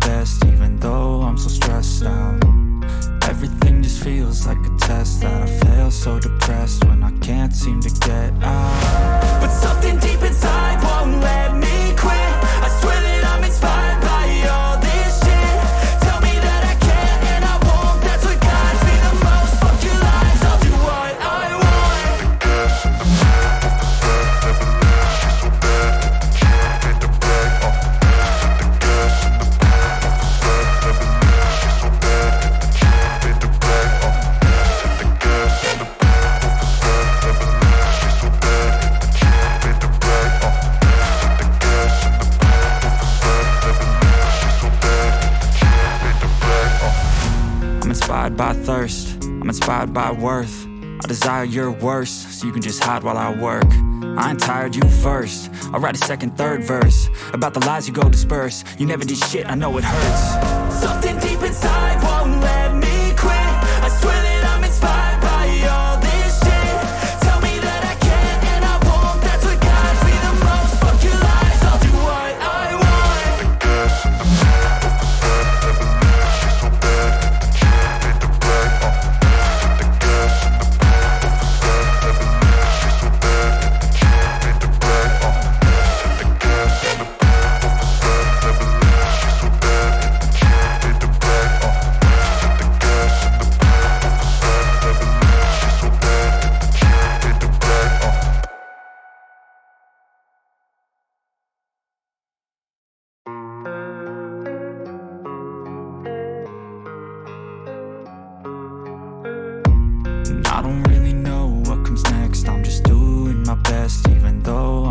best, even though I'm so stressed out. Everything just feels like a test that I fail, so depressed when I can't seem to get out. But something deep inside won't let me quit. I swear that I'm inspired by all this shit. Tell me that I can and I won't, that's what guides me the most. Fuck your lies, I'll do what I want. The gas in the back of the set, never leave, she's so bad. She made the brag, the gas in the back of the set, never leave, she's so bad. She made the brag, the gas in the back of the set, never leave, she's so bad. She made the brag, the gas in the back of the set, never leave, she's so bad. She made the brag, I'm inspired by thirst, I'm inspired by worth. I desire your worst, so you can just hide while I work. I ain't tired, you first. I'll write a second, third verse about the lies you go disperse. You never did shit, I know it hurts. Something deep inside won't let me quit. I swear that I'm inspired by all this shit. Tell me that I can and I won't, that's what guides me the most. Fuck your lies, I'll do what I want. the gas in the back of the set, never leave, she's so bad. She made the brag, the gas in the back of the set, never leave, she's so bad. She made the brag, the gas in the back of the set, never leave, she's so bad. She made the brag, the gas in the back of the set, never leave, she's so bad. She made the brag, And I don't really know what comes next. I'm just doing my best, even though